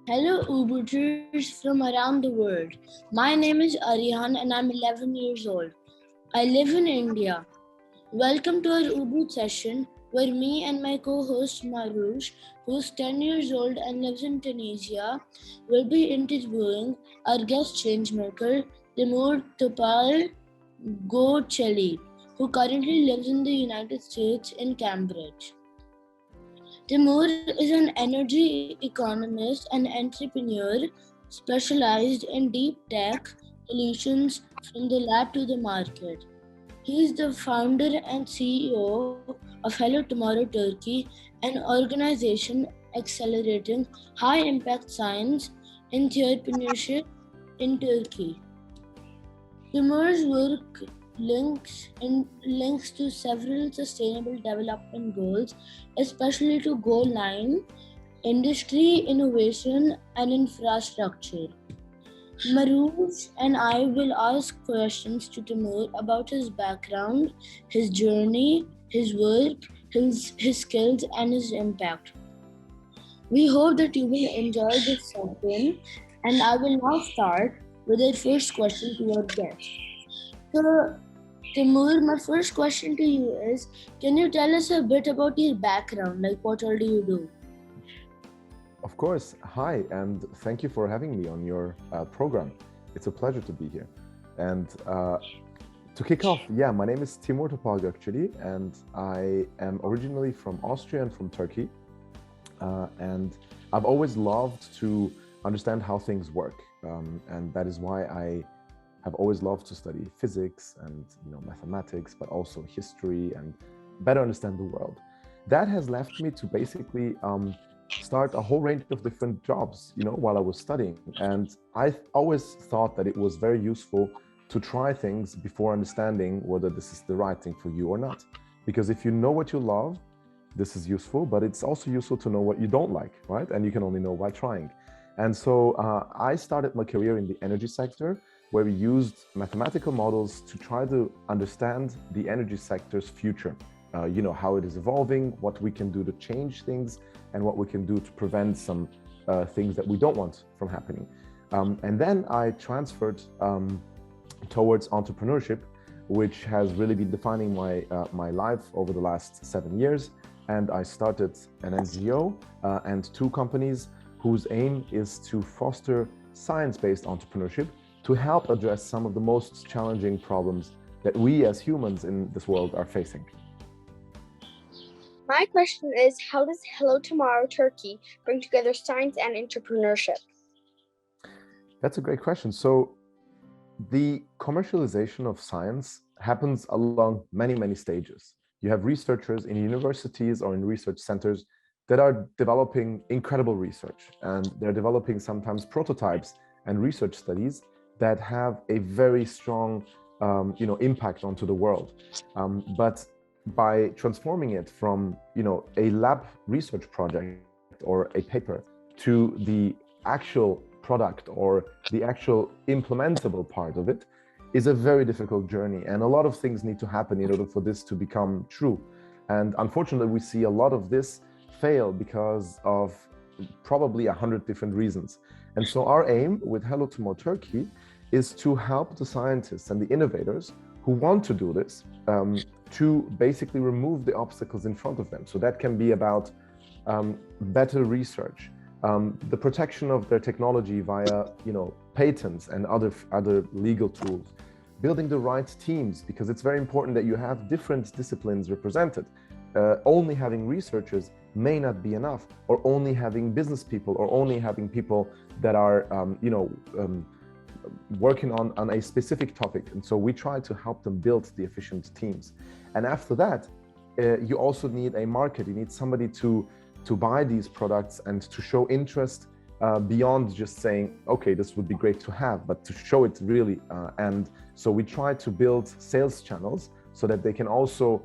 Hello, Obooters from around the world. My name is Arihaan and I'm 11 years old. I live in India. Welcome to our Oboot session where me and my co-host Marush, who's 10 years old and lives in Tunisia, will be interviewing our guest changemaker, Timur Topalgoekceli, who currently lives in the United States in Cambridge. Timur is an energy economist and entrepreneur specialized in deep tech solutions from the lab to the market. He is the founder and CEO of Hello Tomorrow Turkey, an organization accelerating high impact science entrepreneurship in Turkey. Timur's work links to several sustainable development goals, especially to Goal 9, industry, innovation, and infrastructure. Marush and I will ask questions to Timur about his background, his journey, his work, his skills, and his impact. We hope that you will enjoy this session, and I will now start with the first question to our guest. So, Timur, my first question to you is, can you tell us a bit about your background? Like, what all do you do? Of course. Hi, and thank you for having me on your program. It's a pleasure to be here. And to kick off, my name is Timur Topalgoekceli, and I am originally from Austria and from Turkey. And I've always loved to understand how things work. And that is why I have always loved to study physics and mathematics, but also history and better understand the world. That has left me to basically start a whole range of different jobs, while I was studying. And I always thought that it was very useful to try things before understanding whether this is the right thing for you or not. Because if you know what you love, this is useful, but it's also useful to know what you don't like, right? And you can only know by trying. And so I started my career in the energy sector, where we used mathematical models to try to understand the energy sector's future. How it is evolving, what we can do to change things, and what we can do to prevent some things that we don't want from happening. And then I transferred towards entrepreneurship, which has really been defining my life over the last 7 years. And I started an NGO and 2 companies whose aim is to foster science-based entrepreneurship to help address some of the most challenging problems that we as humans in this world are facing. My question is, how does Hello Tomorrow Turkey bring together science and entrepreneurship? That's a great question. So the commercialization of science happens along many, many stages. You have researchers in universities or in research centers that are developing incredible research, and they're developing sometimes prototypes and research studies that have a very strong impact onto the world. But by transforming it from a lab research project or a paper to the actual product or the actual implementable part of it is a very difficult journey, and a lot of things need to happen in order for this to become true. And unfortunately, we see a lot of this fail because of probably 100 different reasons. And so our aim with Hello Tomorrow Turkey is to help the scientists and the innovators who want to do this to basically remove the obstacles in front of them. So that can be about better research, the protection of their technology via patents and other legal tools, building the right teams, because it's very important that you have different disciplines represented. Only having researchers may not be enough, or only having business people, or only having people that are working on a specific topic. And so we try to help them build the efficient teams. And after that, you also need a market. You need somebody to buy these products and to show interest beyond just saying, okay, this would be great to have, but to show it really. And so we try to build sales channels so that they can also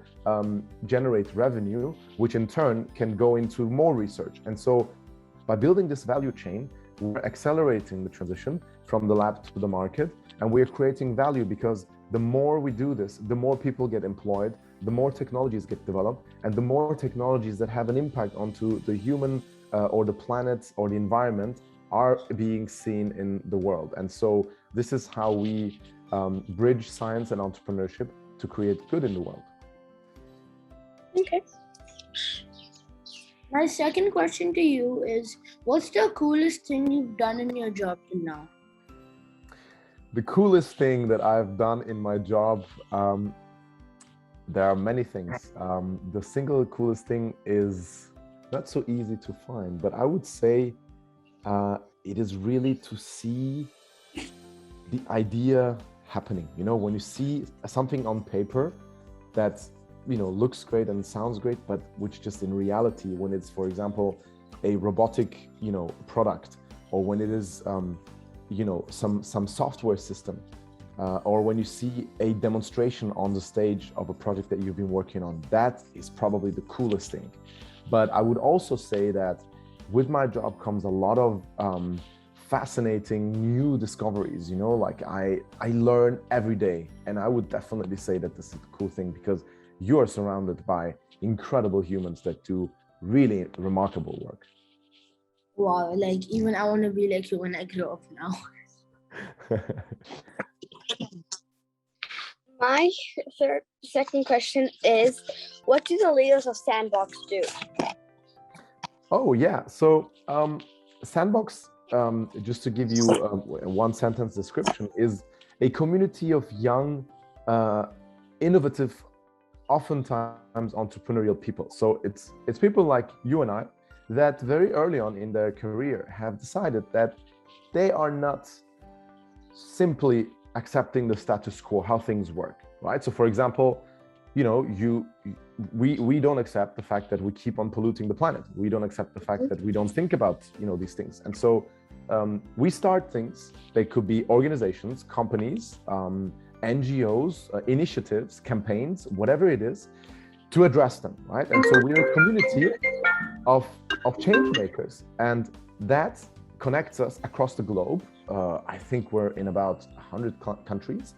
generate revenue, which in turn can go into more research. And so by building this value chain, we're accelerating the transition from the lab to the market, and we're creating value, because the more we do this, the more people get employed, the more technologies get developed, and the more technologies that have an impact onto the human or the planet or the environment are being seen in the world. And so this is how we bridge science and entrepreneurship to create good in the world. Okay. My second question to you is, what's the coolest thing you've done in your job till now? The coolest thing that I've done in my job, there are many things. The single coolest thing is not so easy to find, but I would say it is really to see the idea happening. You know, when you see something on paper that, you know, looks great and sounds great, but which just in reality, when it's, for example, a robotic, you know, product, or when it is, you know, some software system, or when you see a demonstration on the stage of a project that you've been working on, that is probably the coolest thing. But I would also say that with my job comes a lot of fascinating new discoveries, you know, like I learn every day. And I would definitely say that this is a cool thing because you are surrounded by incredible humans that do really remarkable work. Wow, like even I want to be like you when I grow up now. My second question is, what do the leaders of Sandbox do? Oh yeah, so Sandbox, just to give you a one sentence description, is a community of young, innovative, oftentimes entrepreneurial people. So it's people like you and I that very early on in their career have decided that they are not simply accepting the status quo, how things work, right? So for example, you know, we don't accept the fact that we keep on polluting the planet. We don't accept the fact that we don't think about, you know, these things. And so we start things. They could be organizations, companies, NGOs, initiatives, campaigns, whatever it is, to address them, right? And so we're a community of change makers, and that connects us across the globe. I think we're in about 100 countries,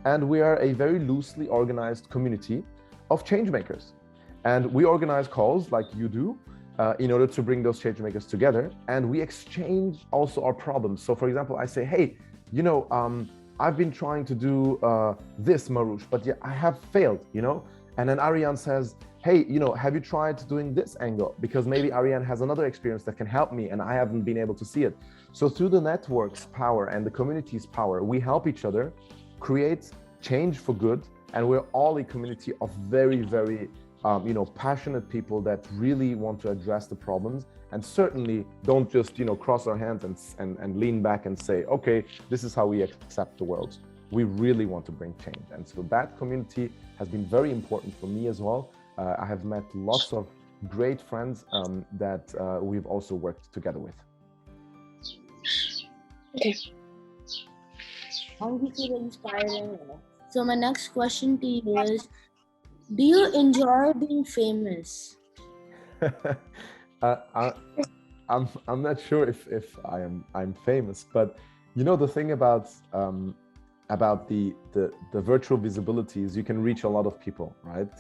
and we are a very loosely organized community of change makers. And we organize calls like you do in order to bring those change makers together, and we exchange also our problems. So for example, I say, hey, you know, I've been trying to do this, Marush, but yeah, I have failed, you know? And then Arihaan says, hey, you know, have you tried doing this angle? Because maybe Arihaan has another experience that can help me and I haven't been able to see it. So through the network's power and the community's power, we help each other create change for good. And we're all a community of very, very, you know, passionate people that really want to address the problems, and certainly don't just, you know, cross our hands and lean back and say, okay, this is how we accept the world. We really want to bring change. And so that community has been very important for me as well. I have met lots of great friends that we've also worked together with. Okay. Thank you for the inspiring. So my next question to you is, do you enjoy being famous? I'm not sure if I'm famous, but you know, the thing about the virtual visibility is you can reach a lot of people, right?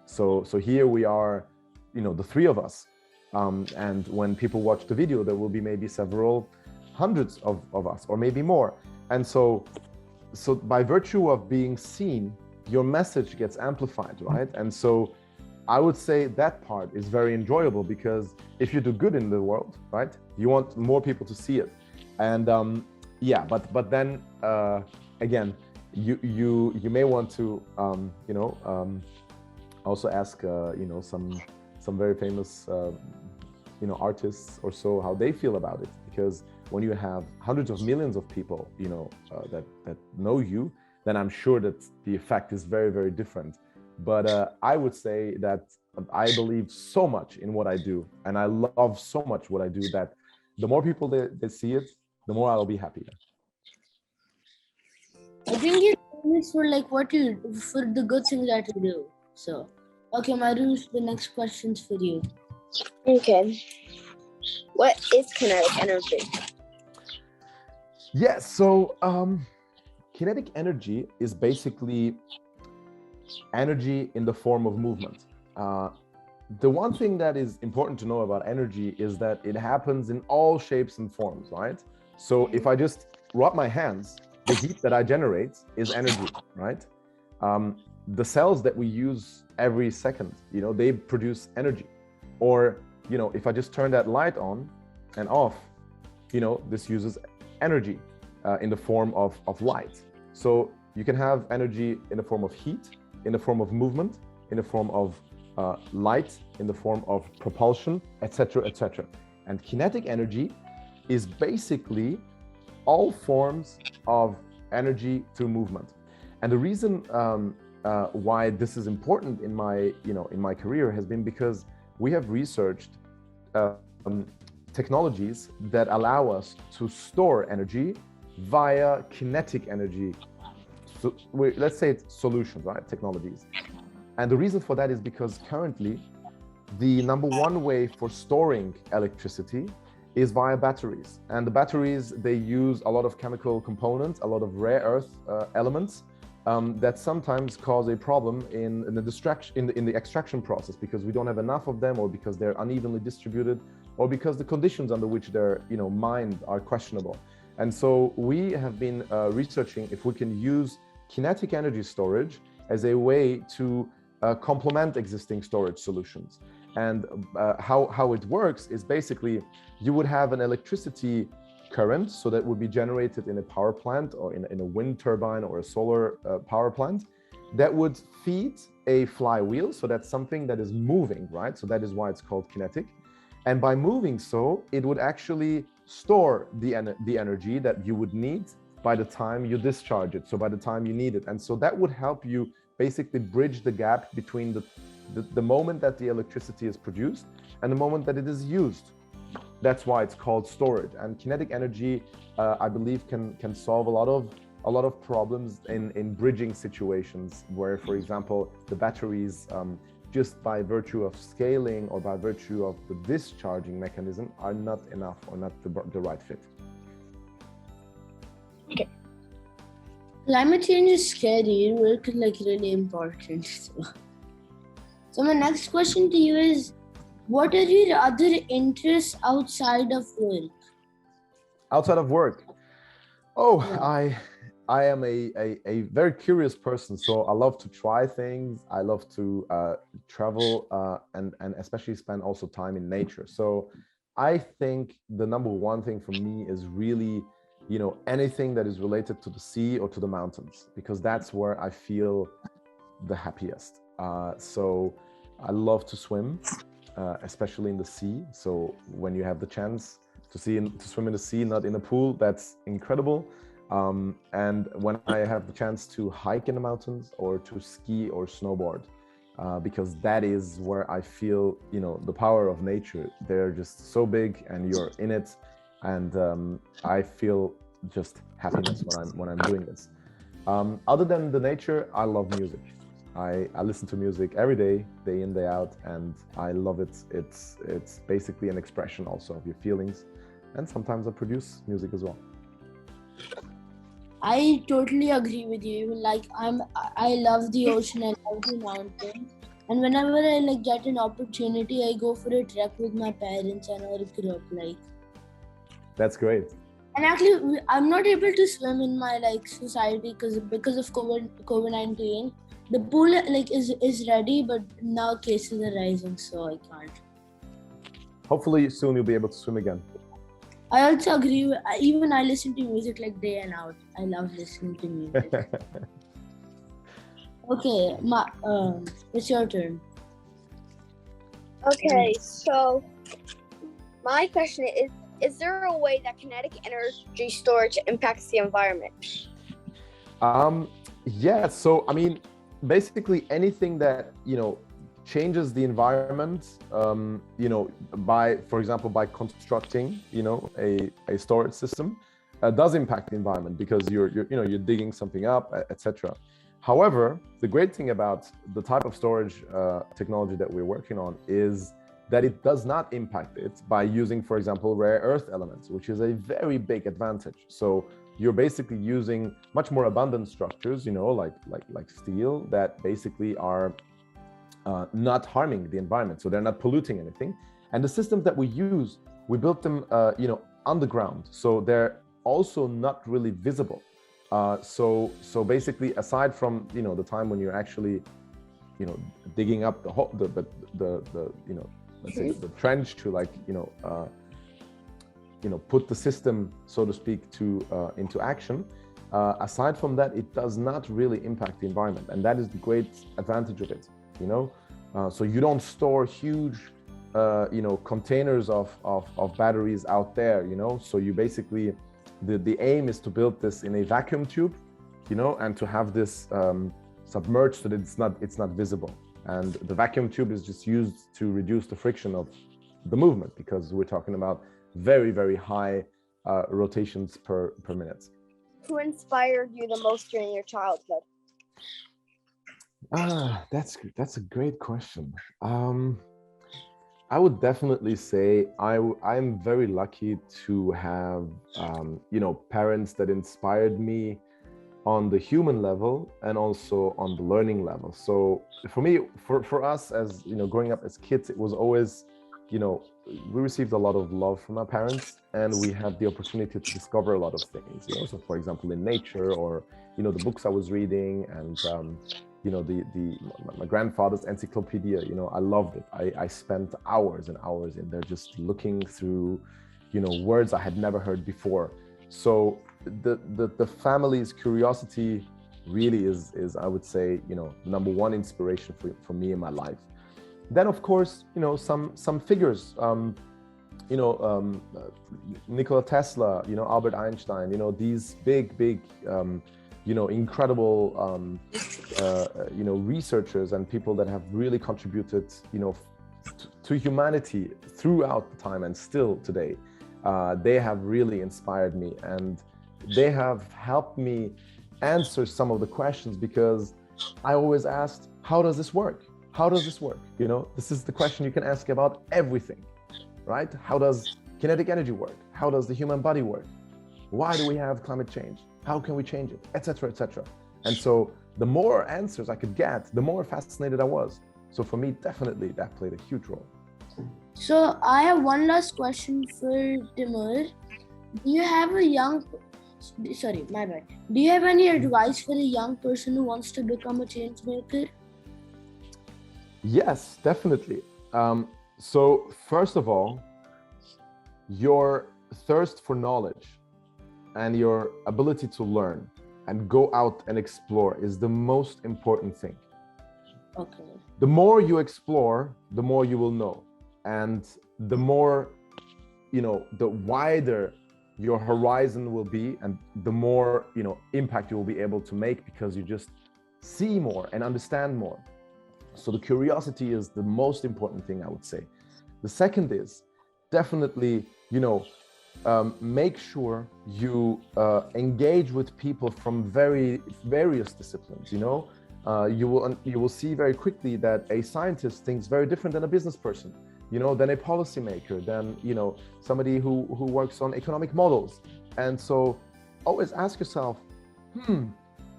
So here we are, you know, the three of us, and when people watch the video, there will be maybe several hundreds of us, or maybe more. And so by virtue of being seen, your message gets amplified, right? And so I would say that part is very enjoyable, because if you do good in the world, right, you want more people to see it. And yeah, but then again, you may want to you know, also ask you know, some very famous you know, artists or so, how they feel about it, because when you have hundreds of millions of people, you know, that know you, then I'm sure that the effect is very, very different. But I would say that I believe so much in what I do, and I love so much what I do, that the more people that see it, the more I'll be happy. I think you're famous for like what you, for the good things that you do. So, okay, Marush, the next question's for you. Okay. What is kinetic energy? Yeah, so kinetic energy is basically energy in the form of movement. the one thing that is important to know about energy is that it happens in all shapes and forms, right? So if I just rub my hands, the heat that I generate is energy, right? The cells that we use every second, they produce energy. Or, if I just turn that light on and off, this uses energy in the form of light. So you can have energy in the form of heat, in the form of movement, in the form of light, in the form of propulsion, etc., etc. And kinetic energy is basically all forms of energy through movement. And the reason why this is important in my career has been because we have researched technologies that allow us to store energy via kinetic energy. So let's say it's solutions, right? Technologies. And the reason for that is because currently the number one way for storing electricity is via batteries. And the batteries, they use a lot of chemical components, a lot of rare earth elements that sometimes cause a problem in the extraction process, because we don't have enough of them, or because they're unevenly distributed, or because the conditions under which they're mined are questionable. And so we have been researching if we can use kinetic energy storage as a way to complement existing storage solutions. And how it works is basically you would have an electricity current, so that would be generated in a power plant or in a wind turbine or a solar power plant, that would feed a flywheel. So that's something that is moving, right? So that is why it's called kinetic. And by moving so, it would actually store the energy that you would need by the time you discharge it, so by the time you need it. And so that would help you basically bridge the gap between the moment that the electricity is produced and the moment that it is used. That's why it's called storage. And kinetic energy, I believe, can solve a lot of problems in bridging situations where, for example, the batteries, just by virtue of scaling or by virtue of the discharging mechanism, are not enough or not the right fit. Okay. Climate change is scary, work is really important. So my next question to you is, what are your other interests outside of work? Outside of work? I am a very curious person, so I love to try things. I love to travel and especially spend also time in nature. So I think the number one thing for me is really, anything that is related to the sea or to the mountains, because that's where I feel the happiest. So I love to swim, especially in the sea. So when you have the chance to swim in the sea, not in a pool, that's incredible. And when I have the chance to hike in the mountains or to ski or snowboard, because that is where I feel, the power of nature. They're just so big and you're in it. And I feel just happiness when I'm doing this. Other than the nature, I love music. I listen to music every day, day in, day out, and I love it. It's basically an expression also of your feelings. And sometimes I produce music as well. I totally agree with you. I love the ocean, I love the mountains, and whenever I get an opportunity, I go for a trek with my parents and our group. That's great. And actually, I'm not able to swim in my society because of COVID-19. The pool is ready, but now cases are rising, so I can't. Hopefully soon you'll be able to swim again. I also agree. Even I listen to music day and out. I love listening to music. Okay, it's your turn. Okay, so my question is there a way that kinetic energy storage impacts the environment? Yeah, so basically anything that, changes the environment, for example, by constructing, a storage system, does impact the environment, because you're digging something up, etc. However, the great thing about the type of storage technology that we're working on is that it does not impact it by using, for example, rare earth elements, which is a very big advantage. So you're basically using much more abundant structures, like steel, that basically are not harming the environment, so they're not polluting anything. And the systems that we use, we built them, underground, so they're also not really visible. So basically, aside from the time when you're actually digging up the hole, let's say the trench to put the system, so to speak, into action. Aside from that, it does not really impact the environment, and that is the great advantage of it. So you don't store huge containers of batteries out there. So you basically, the aim is to build this in a vacuum tube, and to have this submerged so that it's not visible. And the vacuum tube is just used to reduce the friction of the movement, because we're talking about very, very high rotations per minute. Who inspired you the most during your childhood? That's a great question. I would definitely say I'm very lucky to have parents that inspired me on the human level and also on the learning level. So for me, for us, as growing up as kids, it was always, we received a lot of love from our parents, and we had the opportunity to discover a lot of things. So for example, in nature, or the books I was reading, and my grandfather's encyclopedia. I loved it. I spent hours and hours in there just looking through words I had never heard before. So the family's curiosity really is I would say number one inspiration for me in my life. Then of course some figures, Nikola Tesla, Albert Einstein, these big incredible researchers and people that have really contributed to humanity throughout the time and still today. They have really inspired me, and they have helped me answer some of the questions, because I always asked, how does this work? How does this work? This is the question you can ask about everything, right? How does kinetic energy work? How does the human body work? Why do we have climate change? How can we change it? Etc., etc. And so the more answers I could get, the more fascinated I was. So for me, definitely that played a huge role. So I have one last question for Timur. Do you have any advice for a young person who wants to become a change maker? Yes, definitely. So first of all, your thirst for knowledge and your ability to learn and go out and explore is the most important thing. Okay. The more you explore, the more you will know. And the more, the wider your horizon will be, and the more, impact you will be able to make, because you just see more and understand more. So the curiosity is the most important thing, I would say. The second is definitely, make sure you engage with people from various disciplines. You will see very quickly that a scientist thinks very different than a business person, than a policymaker, than somebody who works on economic models. And so always ask yourself,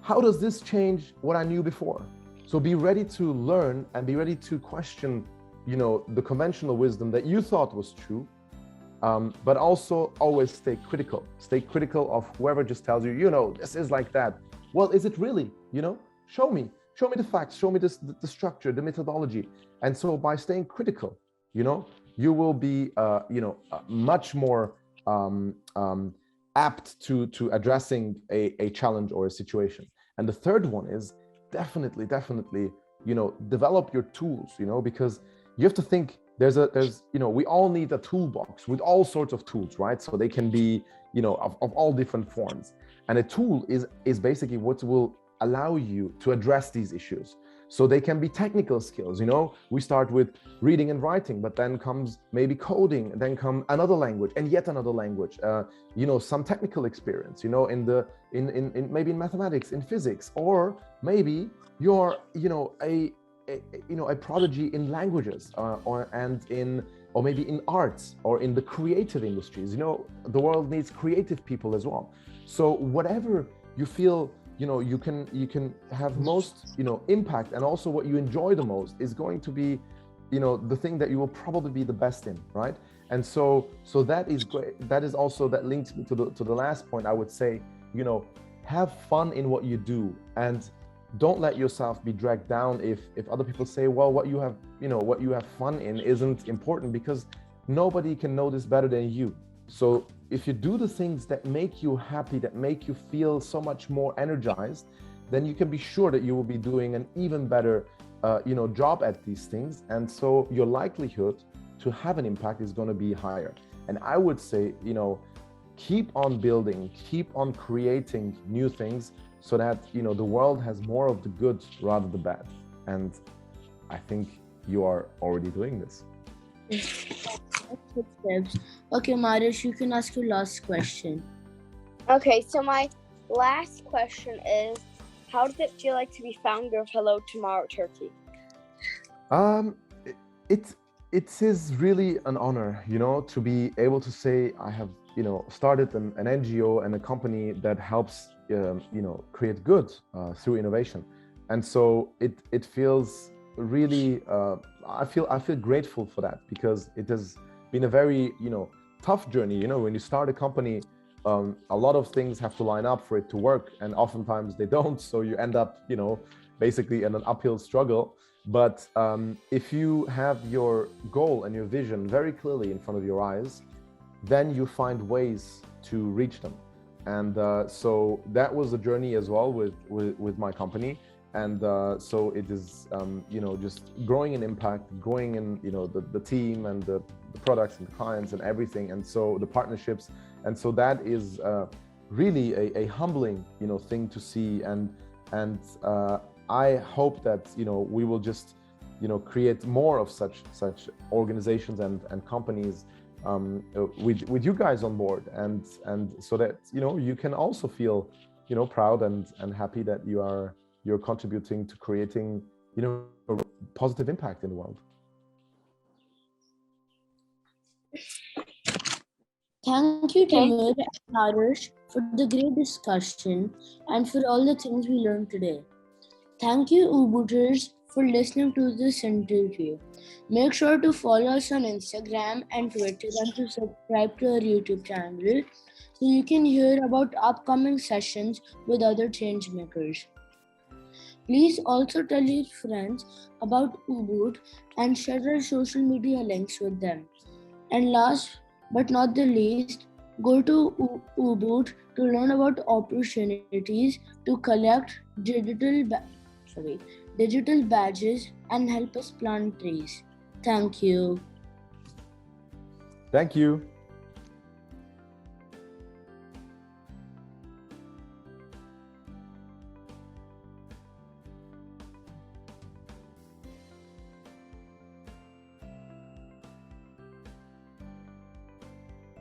how does this change what I knew before? So be ready to learn and be ready to question the conventional wisdom that you thought was true. But also always stay critical. Stay critical of whoever just tells you, this is like that. Well, is it really? Show me the facts, show me the structure, the methodology. And so by staying critical, you will be, much more apt to addressing a challenge or a situation. And the third one is definitely, develop your tools, because you have to think, we all need a toolbox with all sorts of tools, right? So they can be, of all different forms. And a tool is basically what will allow you to address these issues. So they can be technical skills, we start with reading and writing, but then comes maybe coding, and then come another language and yet another language, some technical experience, in maybe in mathematics, in physics, or maybe you're, a prodigy in languages, or maybe in arts, or in the creative industries. The world needs creative people as well. So whatever you feel you can have most impact, and also what you enjoy the most is going to be the thing that you will probably be the best in, right? And so that is great. That is also, that links me to the last point. I would say, have fun in what you do, and don't let yourself be dragged down if other people say, well, what you have fun in isn't important, because nobody can know this better than you. So if you do the things that make you happy, that make you feel so much more energized, then you can be sure that you will be doing an even better job at these things. And so your likelihood to have an impact is going to be higher. And I would say, keep on building, keep on creating new things, so that the world has more of the good rather than the bad. And I think you are already doing this. Good steps. Okay, Marush, you can ask your last question. Okay, so my last question is, how does it feel like to be founder of Hello Tomorrow Turkey? It is really an honor, to be able to say I have, started an NGO and a company that helps, create good through innovation. And so it feels really, I feel grateful for that, because it has been a very, tough journey. When you start a company, a lot of things have to line up for it to work, and oftentimes they don't. So you end up, basically in an uphill struggle. But if you have your goal and your vision very clearly in front of your eyes, then you find ways to reach them. And so that was a journey as well with my company. And so it is, just growing in impact, growing in, the team and the products and the clients and everything. And so the partnerships. And so that is really a humbling, thing to see. And I hope that, we will just, create more of such organizations and companies with you guys on board. And so that, you can also feel, proud and happy that you're contributing to creating, a positive impact in the world. Thank you, Timur and Marush, for the great discussion and for all the things we learned today. Thank you, Obooters, for listening to this interview. Make sure to follow us on Instagram and Twitter, and to subscribe to our YouTube channel so you can hear about upcoming sessions with other changemakers. Please also tell your friends about Oboot and share our social media links with them. And last but not the least, go to Oboot to learn about opportunities to collect digital badges and help us plant trees. Thank you. Thank you.